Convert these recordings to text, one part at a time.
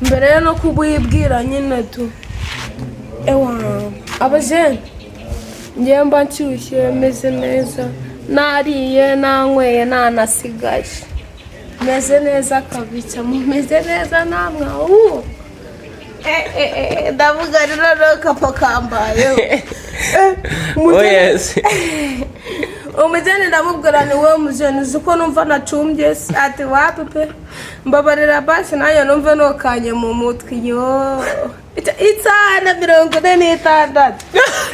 mbere no kubwibwira nyine tu ewa abajene ngiye mba nshyushye meze neza nariye nanyweye nanasigaje meze neza kabisa mumeze neza namwe ndavuga rero kapo kambaye umujene ndamubwira ni wowe mujene uko numva nacumbye ati wapi pe mbabarira basi nayo numve nokanye mu mutwe yo itsana 46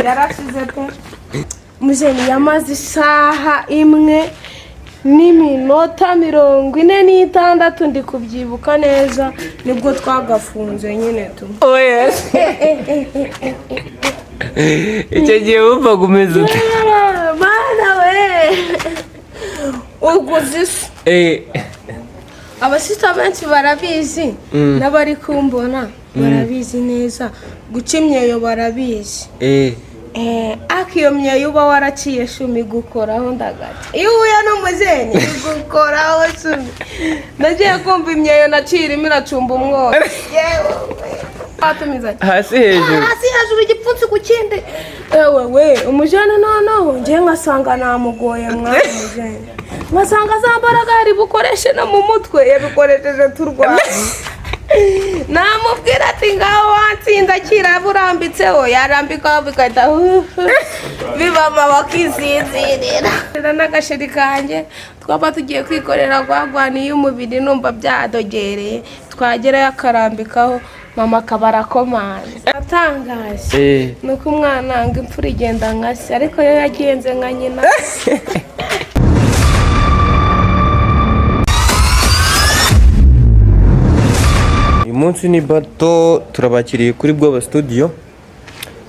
yarashize pe mujene yamaze isaha imwe n'iminota 46 ndi kubyibuka neza nibwo twagafunze nyine tu icyo gihe wumva gumeze ute bana we uguzise abasita benshi barabizi n'abari kumbona barabizi neza guca imyeyo barabizi akiyo myeyo uba waraciye shumi gukoraho ndagati iyo uya n'umuzeni gukoraho shumi nagiye kumva imyeyo nacira iracumba umwotsi hasi hejuru igipfunsi ku kindi ewe umujene noneho ngiye nkasanga namugoye mwana umujene nkasanga za mbaraga yari bukoreshe no mu mutwe yabikoresheje turwana namubwira ati ngaho watsinda kira burambitseho yarambikaho bigahita bibama bakisinzirira n'agasheri kanjye twaba tugiye kwikorera gwagwaniye umubiri numva byadogereye twagerayo akarambikaho mama kabarakomanye atangaje nuko umwana ngo imfura igenda nkase ariko yo yagenze nka nyina umunsi ni bato turabakiriye kuri Bwoba Studio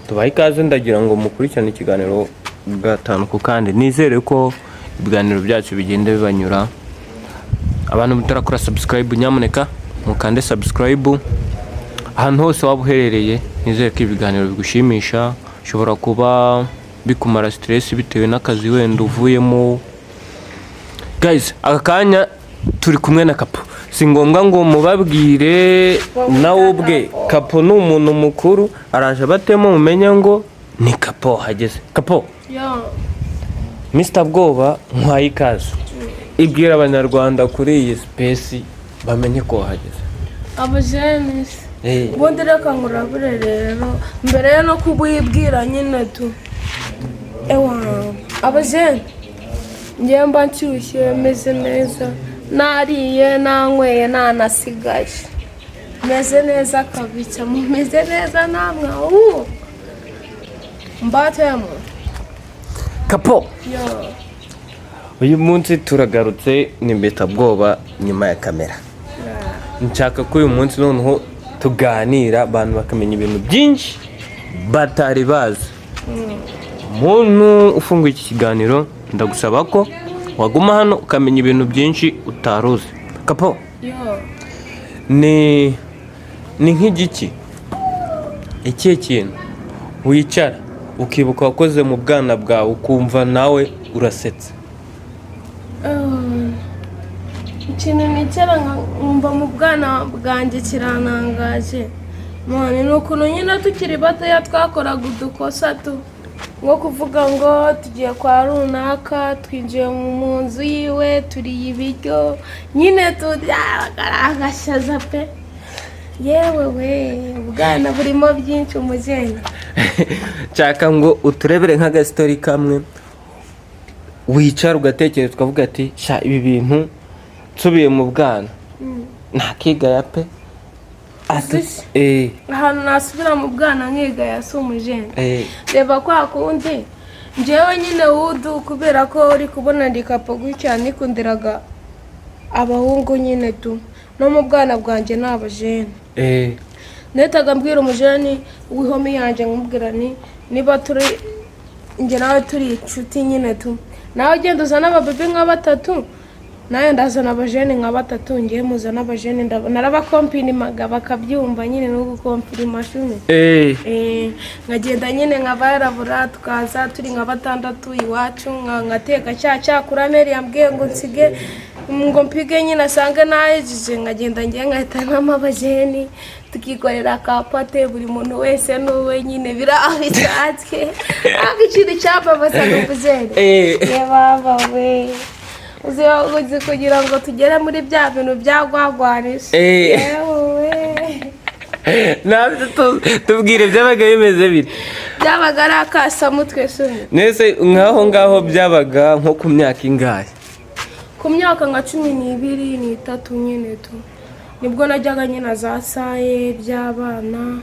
tubaye ikaze ndagira ngo mukurikirane ikiganiro gatanu ku kandi nizere ko ibiganiro byacu bigenda bibanyura abantu mutarakora subscribe nyamuneka mukande subscribe ahantu hose waba uherereye nizere ko ibiganiro bigushimisha ushobora kuba bikumara stress bitewe n'akazi wenda uvuyemo guys akakanya turi kumwe na Kapo si ngombwa ngo mubabwire nawe ubwe Kapo ni umuntu mukuru araje batemo mumenya ngo ni Kapo hageze Kapo Mr Bwoba nkwaye ikaze ibwira abanyarwanda kuri iyi space bamenye ko hageze abajene ubundi reka nkurabure rero mbere no kubwibwira nyine tu ewa abajene ngiye mba nshyushye meze neza nariye nanyweye nanasigaje meze neza kabisa mumeze neza namwe mbatemo Kapo uyu munsi turagarutse ni Mr Bwoba nyuma ya kamera nshaka ko uyu munsi noneho tuganira abantu bakamenya ibintu byinshi batari bazi umuntu ufunguye iki kiganiro ndagusaba ko waguma hano ukamenya ibintu byinshi utaruzi Kapo ni nk'igiki ikihe kintu wicara ukibuka wakoze mu bwana bwawe ukumva nawe urasetse ikintu nicara nkumva mu bwana bwanjye kiranangaje mwana ni ukuntu nyine tukiri batoya twakoraga udukosa nko kuvuga ngo tugiye kwa runaka twinjiye mu nzu yiwe turiye ibiryo nyine tugaragaza pe yewe ubwana burimo byinshi umujene nshaka ngo uturebere nk'agastori kamwe wicara ugatekereza ukavuga ati sha ibi bintu nsubiye mu bwana ntakigaya pe ahantu nasubira mu bwana nkigaya si umujene reba kwa kundi njyewe nyine wudu kubera ko uri kubona ndi Kapo gutya nikundiraga abahungu nyine tu no mu bwana bwanjye n'abajene netaga mbwira umujene w'ihome yanjye nkumubwira niba turi njye nawe turi inshuti nyine tu nawe ugenda uzana ababebe nka batatu nayo ndazana abajene nka batatu ngiye muzana abajene narabakompinimaga bakabyumva nyine no gukompirima shumi nkagenda nyine nkabarabura tukaza turi nka batandatu iwacu ngateka cyakura meri yambwiye ngo nsige ngo mpige nyine asanga nahejeje nkagenda ngiye nkahita nk'amabajeni tukikorera kapate buri muntu wese n'uwe nyine biraho bisanzwe ariko ikintu cyambabazaga ubuzeni ye baba we uzi kugira ngo tugere muri bya bintu byagwagwanisha yewe nabyo tubwire byabaga bimeze bite byabaga ari akasamutwe soni nese nk'aho ngaho byabaga nko ku myaka ingahe ku myaka nka 12 n'itatu nyine tu nibwo najyaga nyine za saye by'abana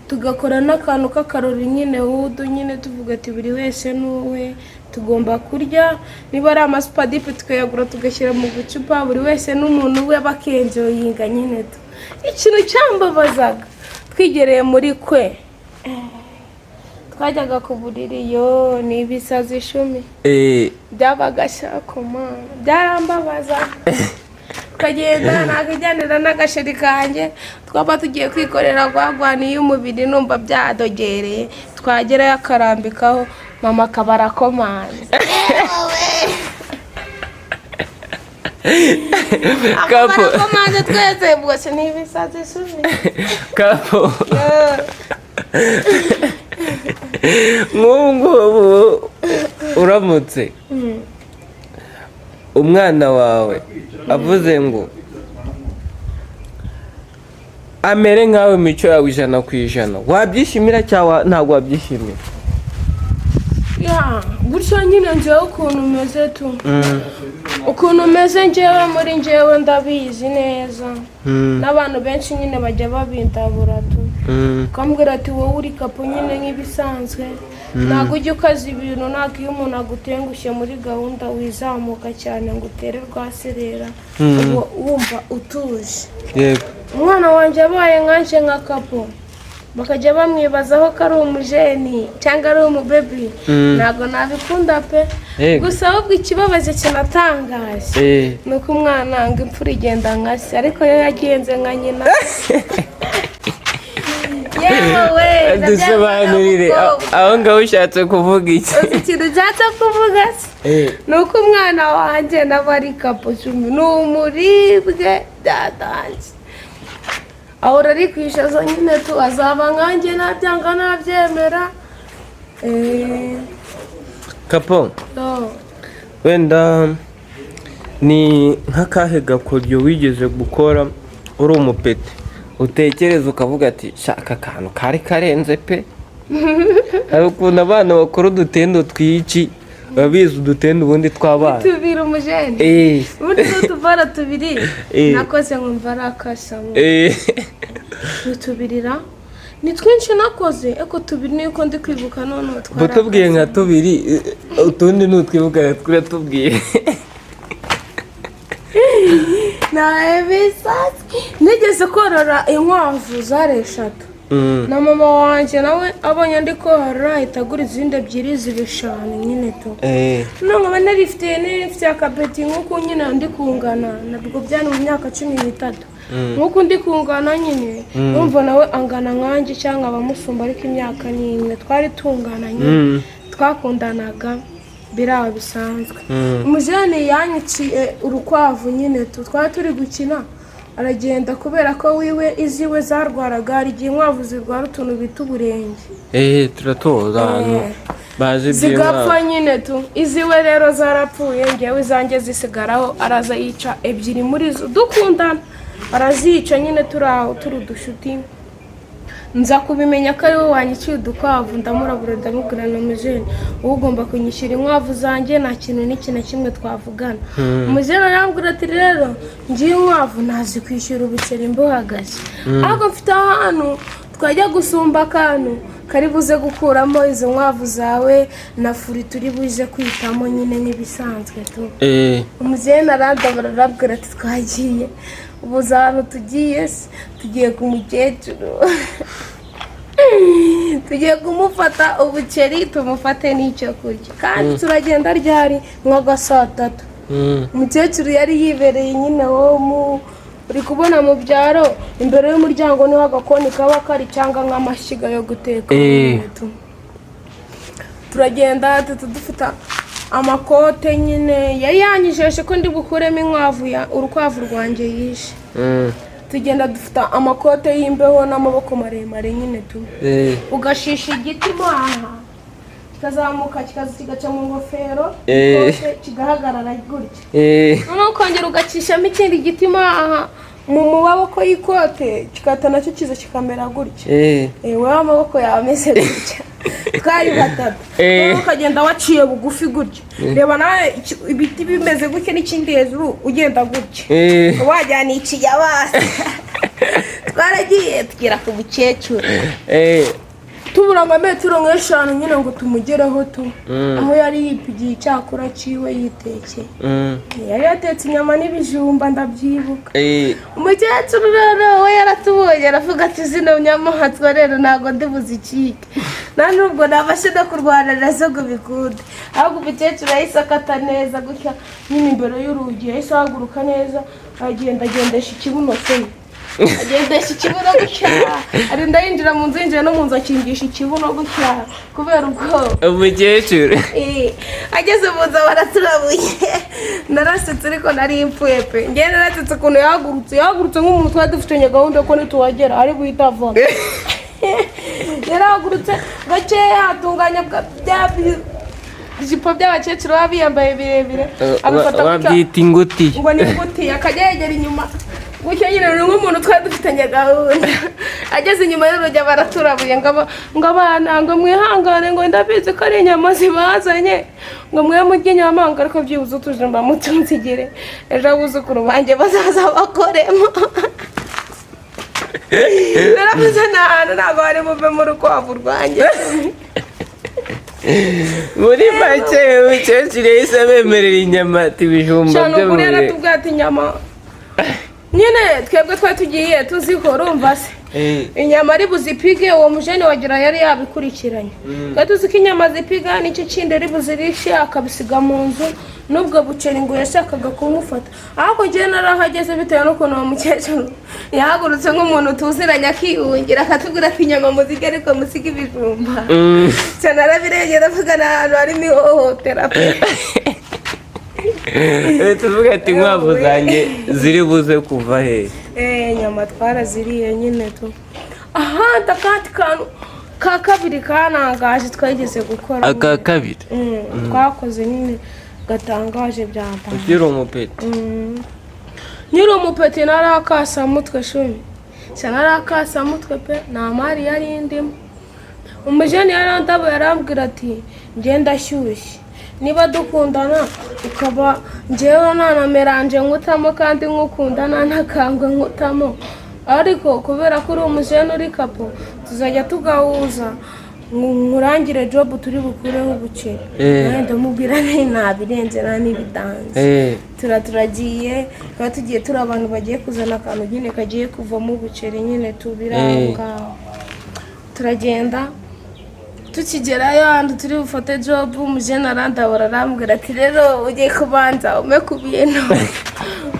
tugakora n'akantu k'akarori nyine wudu nyine tuvuga ati buri wese n'uwe tugomba kurya niba ari amasupadipe tukayagura tugashyira mu gucupa buri wese n'umuntu we bakenjoyinga nyine tu ikintu cyambabazaga twigereye muri kwe twajyaga ku buriri yo ni ibisazi 10 byabaga shakomana byarambabazaga tukagenda nakijyanira n'agasheri kanjye twaba tugiye kwikorera gwagwaniye umubiri numva byadogereye twagerayo akarambikaho mama akabara komanze kapo komanze twese bwose ni ibisazi 10 kapo ngubu uramutse umwana wawe avuze ngo amere nkawe imico yawe 100%, wabyishimira cyangwa ntabwo wabyishimira? gutyo nyine njyewe ukuntu umeze tu ukuntu umeze njyewe muri njyewe ndabizi neza n'abantu benshi nyine bajya babindabura tu ukambwira ati wowe uri kapo nyine nk'ibisanzwe ntabwo ujya ukaza ibintu ntabwo iyo umuntu agutengushye muri gahunda wizamuka cyane ngo utere rwaserera wumva utuje umwana wanjye abaye nkanje nka kapo bakajya bamwibazaho ko ari umujeni cyangwa ari umubebi ntabwo nabikunda pe gusa ahubwo ikibabaje kinatangaje ni uko umwana ngo imfura igenda nka se ariko yo yagenze nka nyina yewe dusobanurire aho ngaho ushatse kuvuga iki? ikintu ushatse kuvuga se ni uko umwana wanjye nawe ari kapo 10 ni umuribwe byatanze ahora ari kwishaza nyine tu azaba nkanjye nabyanga nabyemera kapo wenda ni nk'akahe gakoryo wigeze gukora uri umupete utekereza ukavuga ati shaka akantu kari karenze pe hari ukuntu abana bakora udutendo tw'iki babizi udutendo ubundi tw'abana tubiri umujeni ubundi n'utuvara 2 nakoze nkumva ari akasamo tubirira ni twinshi nakoze eko 2 niko ndi kwibuka none twara batubwiye nka 2 utundi n'utwibuka turatubwiye na ebisatsi nigeze korora inkwavu zare 3 na mama wanjye nawe abonye ndi korora ahita agura izindi 2 zibishana nyine to none aba narifite akapeti nk'uko nyine ndi kungana nabwo byane mu myaka 13 nk'uko ndi kungana nyine numva nawe angana nkanje cyangwa abamusumba ariko imyaka nyine twari tungana nyine twakundanaga biraho bisanzwe umujene yanyiciye urukwavu nyine twari turi gukina aragenda kubera ko wiwe iziwe zarwaraga hari igihe inkwavu zirwara utuntu bita uburenge turatoza hano baje zigapfa nyine tu iziwe rero zarapfuye ngewe izanjye zisigaraho araza yica 2 muri zo dukundana arazica nyine turi udushuti nza kubimenya ko ari wowe wanyiciye udukwavu ndamurabura ndamubwira na mujene wowe ugomba kunyishyura inkwavu zanjye nta kintu n'iki na kimwe twavugana umujene arambwira ati rero ngiye inkwavu ntazi kwishyura ubuceri mbuhagaze ahubwo mfite ahantu twajya gusumba akantu kari buze gukuramo izo nkwavu zawe na furi turi buze kwitamo nyine n'ibisanzwe tu umujene arandabura arabwira ati twagiye ubu ahantu tugiye ku mukecuru tugiye kumufata ubuceri tumufate n'icyo kurya kandi turagenda ryari nka saa 3 umukecuru yari yibereye nyine wo uri kubona mu byaro imbere y'umuryango niho agakoni kaba kari cyangwa nk'amashyiga yo guteka turagenda dufita amakote nyine yari yanyijeshe ko ndi bukuremo urukwavu rwanjye yishe. Tugenda dufite amakote y'imbeho n'amaboko maremare nyine tu. Ugashisha igiti mo aha kikazamuka kigaca mu ngofero ikote kigahagarara gutya. Noneho ukongera ugacishamo ikindi giti mo aha mu maboko y'ikote kikata nacyo kiza kikamera gutya. Wowe amaboko yawe ameze gutya. Twari batatu. Ukagenda waciye bugufi gutya. Reba nawe ibiti bimeze gutya n'ikindi hejuru ugenda gutya. Wajyana iciye abasi. Twaragiye tugera ku mukecuru. Tubura ngo metero nk'eshanu nyine ngo tumugereho tu. Aho yari yipigiye icyakura ciwe yitekeye. Yari yatetse inyama n'ibijumba ndabyibuka. Umukecuru rero we yaratubonye aravuga ati zino nyama hatwa rero ntago ndibuzikike. Nubwo nabashe no kurwanira zo gubikunde. Ahubwo umukecuru yahise akata neza gutya nyine imbere y'urugi yahise ahaguruka neza agendesha ikibuno se. Agendesha ikibuno gutya arinda yinjira mu nzu yinjira no mu nzu akingisha ikibuno gutya kubera ubwo umukecuru ageze mu nzu baraturabuye. Narasetse ariko nari impfuye pe. Njye narasetse ukuntu yahagurutse nk'umuntu twari dufitanye gahunda ko nituhagera ari buhita avamo. Yarahagurutse gakeya atunganya ijipo by'abakecuru baba biyambaye birebire babyita inguti ngo ni inguti akajya yegera inyuma gutya nyine nk'umuntu twari dufitanye gahunda. Ageze inyuma y'urugi baraturabuye ngo abana ngo mwihangane ngo ndabizi ko ari inyama zibazanye ngo mwe murye inyama ariko byibuze utuje mbamutunzigire ejo abuzukuru banjye bazaza bakoremo. Naravuze ntabwo bari buve mu rukwavu rwanjye. Muri make umukecuru yahise abemerera inyama ati ibijumba byo muri yaratubwiye ati inyama nyine twebwe twari tugiye tuziho urumva se inyama ari buzipige uwo mujene wagira yari yabikurikiranye. Twari tuzi ko inyama zipiga n'icyo kindi ari buzirishe akabisiga mu nzu nubwo buceri ngo yashakaga kumufata. Ariko njye narahageze bitewe n'ukuntu uwo mukecuru yahagurutse nk'umuntu tuziranye akiyungira akatubwira ati inyama muzige ariko musige ibijumba. Cyane arabiregera avuga n'ahantu harimo ihohotera pe. Tuvuga ati inkwavu zanjye ziri buze kuva he? Nyama twaraziriye nyine tu. Ahandi akandi kantu ka kabiri kanangaje twageze gukora. Aka kabiri twakoze nyine gatangaje byamba. Ukiri umupeti? Nyiri umupeti narakasa mutwe shumi. Narakasa mutwe pe nta mari yari ndimo. Umujene yarandabo yarambwira ati ngenda shyushye. Niba dukundana ukaba njyewe nanameranje nkutamo kandi nkukundana ntakangwe nkutamo. Ariko kubera ko uri umujene uri kapo tuzajya tugahuza nkurangire job turi bukureho ubuceri. Ndamubwira ntabirenze n'ibidanze. Turagiye kandi tugiye turi abantu bagiye kuzana akantu nyine kagiye kuvamo ubuceri nyine tubiranga. Turagenda tukigerayo handi turi bufate job umujene arandabura arambwira ati rero ugiye kubanza ume ku bintu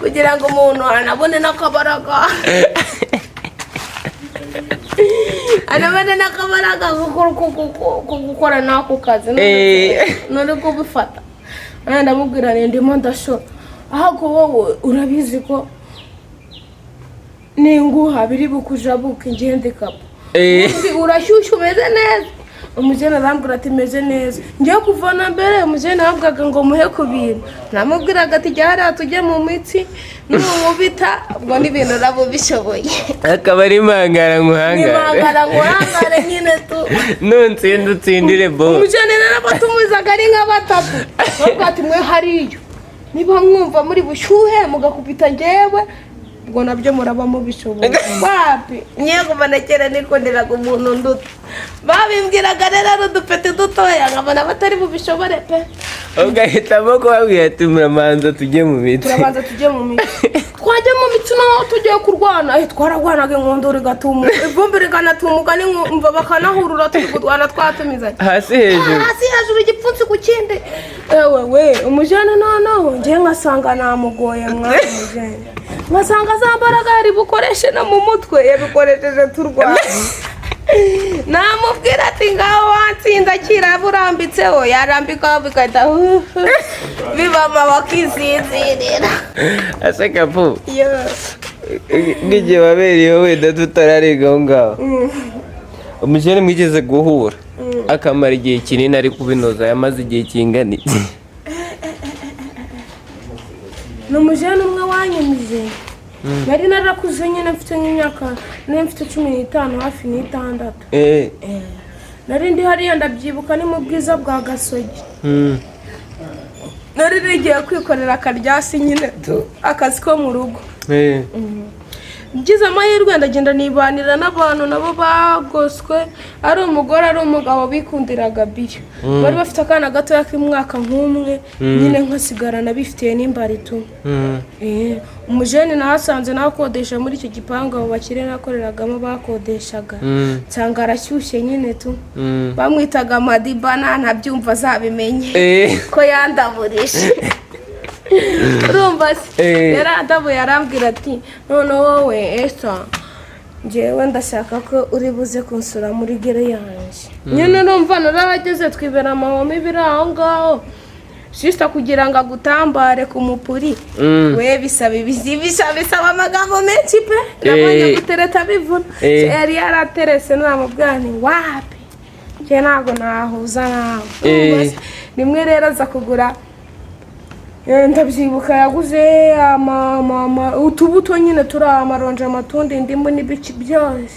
kugira ngo umuntu anabone n'akabaraga. Anabone n'akabaraga ko gukora n'ako kazi none kubifata. Ndamubwira ndimo ndashora. Ahubwo wowe urabizi ko ninguha biri bukujabuka ingende kapo. Urashyushye umeze neza. Umujene arambwira ati meze neza. Ngiye kuvana mbere umujene ahabwaga ngo muhe ku bintu. Namubwiraga ati jya hariya tujye mu mitsi n'umubita ubwo n'ibintu nabo bishoboye. Akaba ari impangara nguhangare nyine tu. Nuntsinda utsindire bo. Umujene narabatumizaga ari nka batatu. Bavuga ati mwe hariyo niba mwumva muri bushyuhe mugakubita njyewe ubwo nabyo muraba mubishoboye. Wapi ngiye kumanekera nikonderaga umuntu nduta. Babimbwiraga rero ari udupeti dutoya nkabona batari bubishobore pe. Ugahitamo kubabwira ati muramanza tujye mu mitsi. Turabanza tujye mu mitsi. Twajya mu mitsi naho tugiye kurwana. Twaragwanaga inkondo rigatumuka ivumbi rikanatumuka n'umva bakanahurura turi kurwana twatumizanye. Hasi hejuru igipfunsi ku kindi. Ewe umujene noneho ngiye nkasanga namugoye mwana umujene. Ngasanga za mbaraga yari bukoreshe no mu mutwe yabikoresheje turwana. namubwira ati ngaho watsinda kiraburambitseho yarambikaho bigahita bibama bakisinzirira aseka pu n'igihe wabereyeho wenda tutararenga aho ngaho umujene mwigeze guhura akamara igihe kinini ari kubinoza yamaze igihe kingana iki ni umujene umwe wanyumije nari narakuze nyine mfite nk'imyaka nari mfite 15 hafi n'itandatu nari ndi hariya ndabyibuka ni mu bwiza bwa Gasogi nari rigiye kwikorera akaryasi nyine akazi ko mu rugo ngize amahirwe ndagenda nibanira n'abantu nabo bagoswe ari umugore ari umugabo bikundiraga biri bari bafite akana gatoya k'umwaka nk'umwe nyine nkasigarana bifitiye n'imbarito umujene nahasanze nakodesha muri icyo gipangu abo bakire nakoreragamo bakodeshaga nsanga arashyushye nyine tu bamwitaga Madibana ntabyumva zabimenye ko yandaburisha urumva se yarandabuye arambwira ati none wowe Esther njyewe ndashaka ko uri buze kunsura muri gere yanjye nyine urumva narahageze twibera amahome biri aho ngaho sister kugira ngo agutambare ku mupuri we bisaba amagambo menshi pe nabonye gutereta bivuna yari yaraterese namubwani wapi njye ntabwo nahuza nawe nimwe rero aza kugura ndabyibuka yaguze utubuto nyine turi amaronje amatunda indimu n'ibiki byose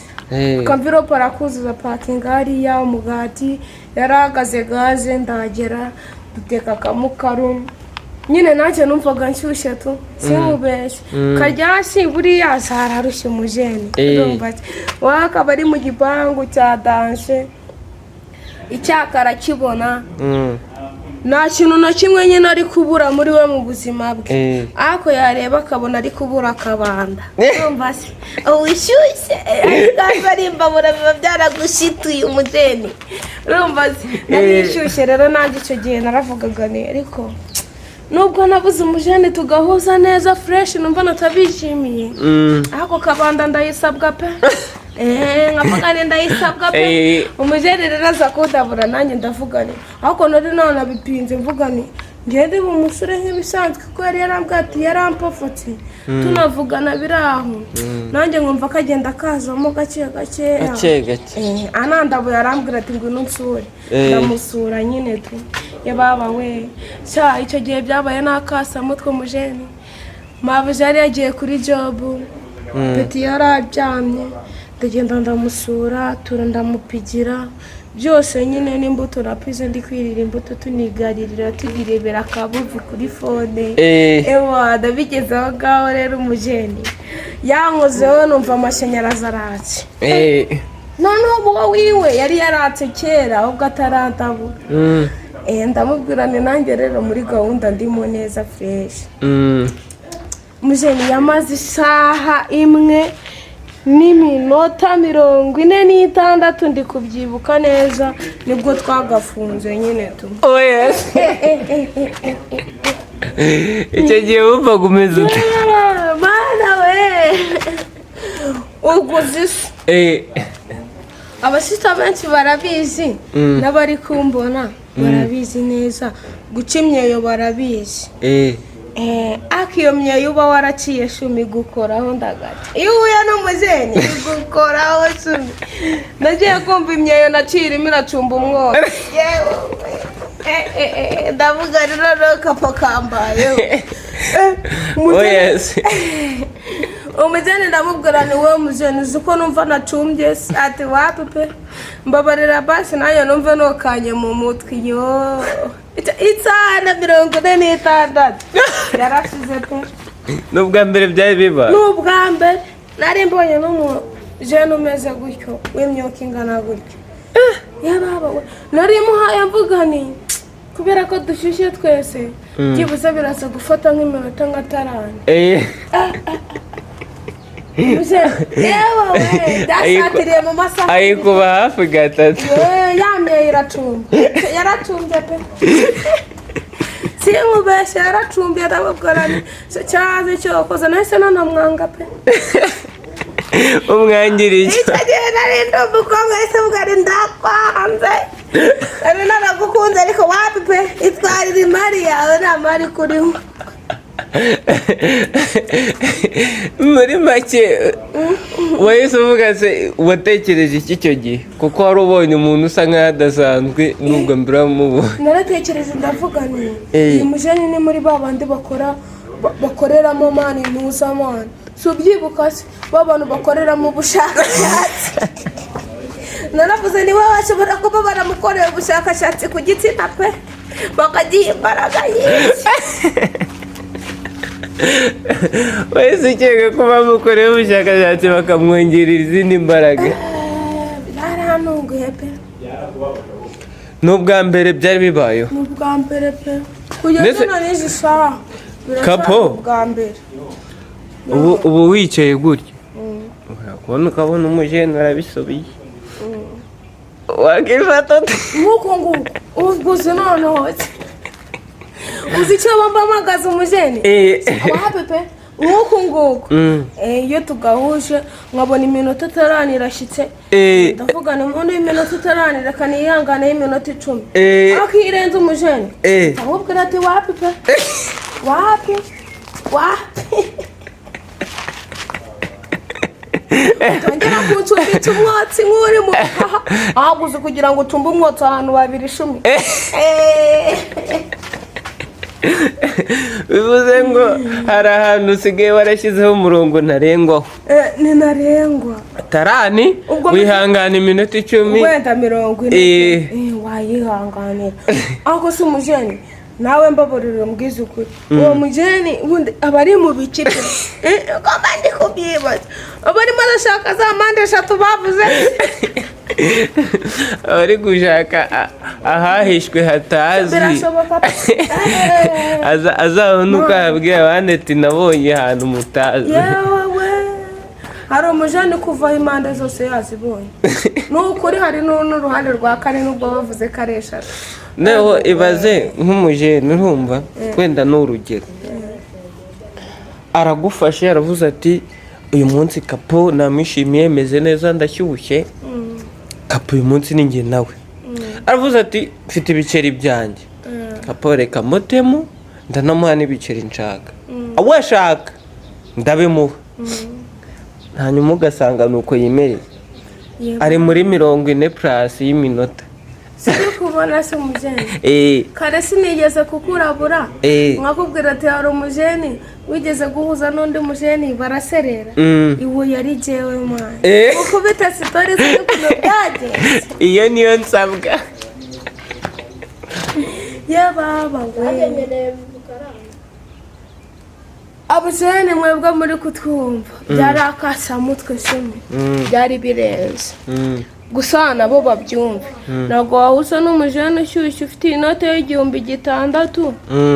kamviropo arakuzuza pakinga hariya umugati yarahagaze gaze ndagera duteka akamukaru nyine nanjye numvaga nshyushye tu simubeshye karyasi buriya zararushye umujene urumva wakaba ari mu gipangu cya danshe icyakara kibona nta kintu na kimwe nyine ari kubura muri we mu buzima bwe ariko yareba akabona ari kubura akabanda urumva se wishyushye ariko ari imbabura biba byaragushituye umujene urumva se narishyushye rero nanjye icyo gihe naravugaga ni ariko nubwo nabuze umujene tugahuza neza fresh numva natabishimiye ariko kabanda ndayisabwa pe nkavugane ndayisabwa pe umujene rero aza kudabura nanjye ndavugane ariko nari none bipinze mvugane ngende mu musore nk'ibisanzwe ko yari yarambwiye ati yarampofotse tunavugana biraho nanjye nkumva kagenda kazamo gake anandabuye arambwira ati ngwino nsure ndamusura nyine tu yababa we cya icyo gihe byabaye n'akasamutwe umujene mabuja yari yagiye kuri job peti yararyamye ndagenda ndamusura ndamupigira byose nyine n'imbuto napize ndi kwirira imbuto tunigaririra tugirebera akabuvi kuri fone ewa ndabigeze aho ngaho rero umujene yankozeho numva amashanyarazi aratse noneho uwo wiwe yari yaratse kera ubwo atarantabura ndamubwira ni nanjye rero muri gahunda ndimo neza fresh umujene yamaze isaha imwe n'iminota 46 ndi kubyibuka neza nibwo twagafunze nyine tu icyo gihe wumva gumeze ute mana we uguze abasita benshi barabizi n'abari kumbona barabizi neza guca imyeyo barabizi akiyo myeyo uba waraciye shumi gukoraho ndagati iyo uhuye n'umujene gukoraho shumi nagiye kumva imyeyo naciye irimo iracumba umwotsi ndavuga rero kapo kambayeho umujene ndamubwira ni wowe mujene uzi ko numva nacumbye ati wapi pe mbabarira basi nayo numva nokanye mu mutwe yo itana 46 yarashize pe n'ubwa mbere byari biba n'ubwa mbere nari mbonye n'umujene umeze gutyo w'imyaka ingana gutyo yababa we nari muhaye mvuga ni kubera ko dushyushye twese byibuze biraza gufata nk'iminota nka 5 dasatiriye mu masaha ayikuba hafi gatatu yamye yaracumbye pe simubeshye yaracumbye ndababwira ni cyaze cyo koza nahise nanamwanga pe umwangirije icyo gihe nari ndi umukobwa wese mugari ndakwanze nari naragukunze ariko wapi pe itwarira imari yawe nta mari kuriho muri make wahise uvuga se watekereje iki icyo gihe kuko wari ubonye umuntu usa nk'aho adasanzwe nubwo mbere wamubonye naratekereje ndavuga nti uyu mujeni ni muri ba bandi bakoreramo mani mpuzamani si ubyibuka se ba bantu bakoreramo ubushakashatsi naravuze niwe washobora kuba baramukoreye ubushakashatsi ku gitsina pe bakagiha imbaraga nyinshi wese ukeka ko bamukoreye ubushakashatsi bakamwongerera izindi mbaraga byarantunguye pe ni ubwa mbere byari bibayeho ni ubwa mbere pe kugeza n'izi saha kapo ubwa mbere ubu wicaye gutya ukabona umujene arabisobeye wakifata nk'uko nguko uzi noneho uzi icyo bampamagaza umujene abahape pe nk'uko nguko iyo tugahuje nkabona iminota itaranira irashyitse ndavuga ni umuntu w'iminota itaranira akaniyanganaho iminota 10 akirenza umujene ahubwo ati wapi pe wapi utongera kuncumbitsa umwotsi nk'uri mu bihaha ahaguze kugira ngo ucumbe umwotsi ahantu 210 bivuze ngo hari ahantu usigaye warashyizeho umurongo ntarengwaho ni ntarengwa tarani wihangana iminota 10 wenda 40 wayihanganira ahubwo si umujeni nawe mbaburira mbwiza ukuri uwo mujeni ubundi aba ari mu bikire ugomba ndi kubyibaza aba arimo arashaka za mpande 3 bavuze abari gushaka ahahishwe hatazi azabona uko yabwira abandi ati nabonye ahantu mutazi yewe hari umujeni kuva impande zose yazibonye n'ukuri hari n'uruhande rwa kane n'ubwo bavuze karesha neho ibaze nk'umujeni urumva wenda n'urugero aragufashe yaravuze ati uyu munsi kapo namwishimiye meze neza ndashyushye kapo uyu munsi ni njye nawe aravuze ati mfite ibiceri byanjye kapo reka mutemo ndanamuha n'ibiceri nshaka abo ashaka ndabimuha hanyuma ugasanga ni uko yimereye ari muri 40+ y'iminota siri kubona se umujeni kare sinigeze kukurabura mwakubwira ati hari umujeni wigeze guhuza n'undi mujeni baraserera iwe yari jewe mwana ukubita sitori z'ukuntu byagenze iyo niyo nsabwa yababa we abujeni mwebwe muri kutwumva byari akasamutwe shumi byari birenze gusa nabo babyumve ntabwo wahuza n'umujene ushyushye ufite inote y'6,000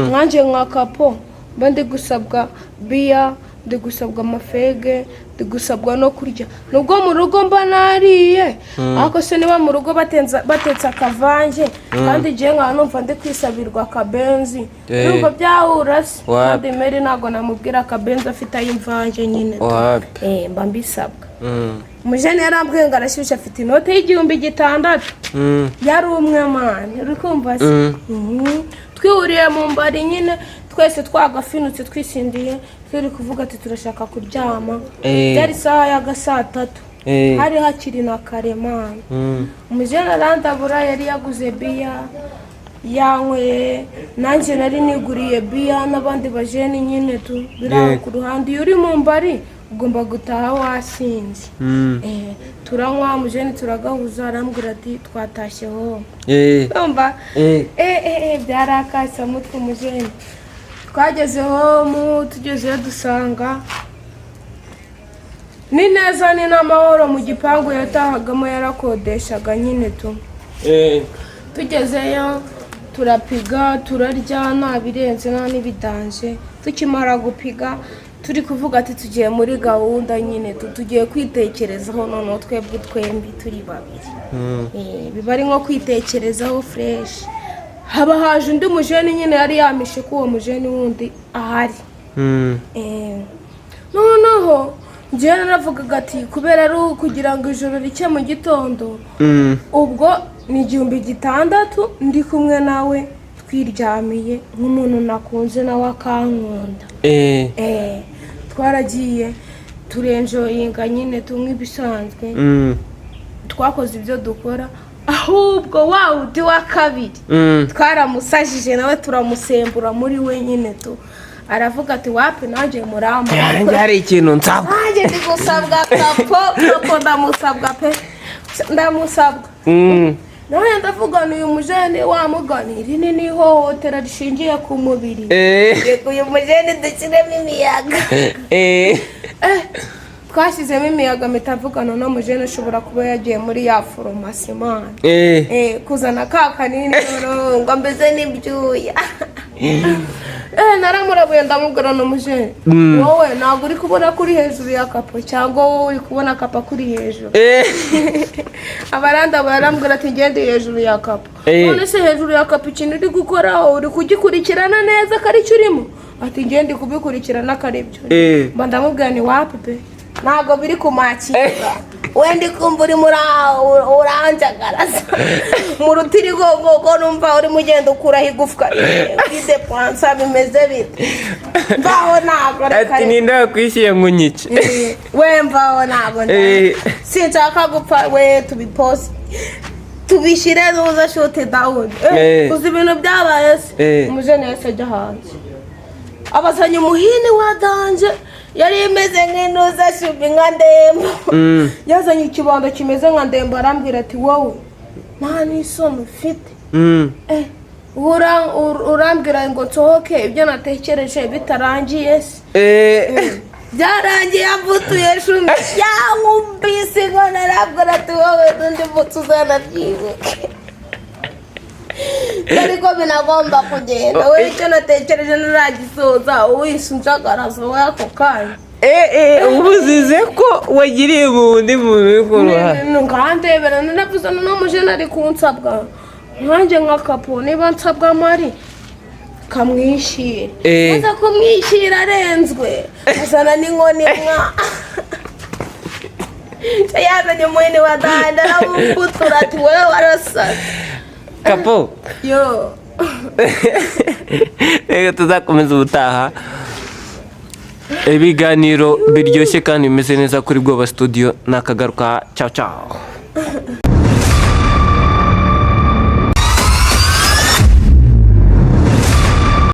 nkanjye nka kapo mba ndi gusabwa biya ndi gusabwa amafege ndi gusabwa no kurya nubwo mu rugo mba nariye ariko se niba mu rugo batetse akavange kandi igihe nkaba numva ndi kwisabirwa akabenzi numva byahura se kandi meri ntabwo namubwira akabenzi afite ay'imvange nyine mba mbisabwa umujene yarambwiye ngo arashyushye afite inote y'6,000 yari umwe mani uri kumva se twihuriye mu mbari nyine twese twagafinutse twisindiye turi kuvuga ati turashaka kuryama byari isaha ya 3:00 hari hakiri na kare mani umujene arandabura yari yaguze biya yanyweye nanjye nari niguriye biya n'abandi bajene nyine biraho ku ruhande iyo uri mu mbari ugomba gutaha wasinze turanywa umujene turagahuza arambwira ati twatashye ho umva byarakasa mutwe umujene twagezeho tugezeyo dusanga ni neza ni n'amahoro mu gipangu yatahagamo yarakodeshaga nyine tugezeyo turapiga turarya nta birenze nta n'ibidanje tukimara gupiga turi kuvuga ati tugiye muri gahunda nyine tugiye kwitekerezaho noneho twebwe twembi turi babiri biba ari nko kwitekerezaho fresh haba haje undi mujene nyine yari yamishe ko uwo mujene wundi ahari noneho njyewe naravugaga ati kubera ari kugira ngo ijoro rike mu gitondo ubwo ni 600 ndi kumwe nawe twiryamiye nk'umuntu nakunze nawe akankunda twaragiye turenjoyinga nyine tumwe ibisanzwe twakoze ibyo dukora ahubwo wawundi wa kabiri twaramusajije nawe turamusembura muri we nyine tu aravuga ati wapi nanjye muramba yanjye hari ikintu nsabwa nanjye ndi gusabwa kapo ndamusabwa pe ndamusabwa nawe ndavuga uyu mujene wamuganira ini ni ihohotera rishingiye ku mubiri uyu mujene dushyiremo imiyaga twashyizemo imiyaga mitavugana no mujene ushobora kuba yagiye muri ya farumasi mani kuzana ka kanini ngo mbeze n'ibyuya naramurabuye ndamubwira n'umujene wowe ntabwo uri kubona kuri hejuru ya kapo cyangwa wowe uri kubona kapa kuri hejuru abaranda barambwira ati ngende hejuru ya kapo none se hejuru ya kapo ikintu uri gukoraho uri kugikurikirana neza ko aricyo urimo ati ngende kubikurikirana ko aribyo mba ndamubwira ni wapi pe ntabwo biri kumakira wenda kumva uri muri uranjagaraza mu rutirigongo numva uri mugenda ukuraho igufwa ufite pansa bimeze bite mvaho ntabwo ati ninde wakwishyuye ngo unyice we mvaho ntabwo sinshaka gupfa we tubiposi tubishyire nuza shote dawuni uzi ibintu byabaye se umujene yose ajya hanze abazanye umuhini wa danje yari imeze nk'intuza shubi nka ndembo yazanye ikibondo kimeze nka ndembo arambwira ati wowe nta n'isoni ufite urambwira ngo nsohoke ibyo natekereje bitarangiye se byarangiye avutuye shumi yankubise ngo narabwira ati wowe n'undi mutsi uzanabyibuke ariko binagomba kugenda we icyo natekereje naragisoza uwise unjagaraza we ako kanya ubuzize ko wagiriye mu wundi muntu uri ku ruhande nkandebera nanavuze n'umujene ari kunsabwa nkanjye nka kapo niba nsabwa amari kamwishyire maze kumwishyira arenzwe azana n'inkoni mwa yazanye umuhini wa danda aramumbutura ati wowe warasaze kapo yo reka tuzakomeza ubutaha ibiganiro biryoshye kandi bimeze neza kuri Bwoba Studio nakagaruka ciao ciao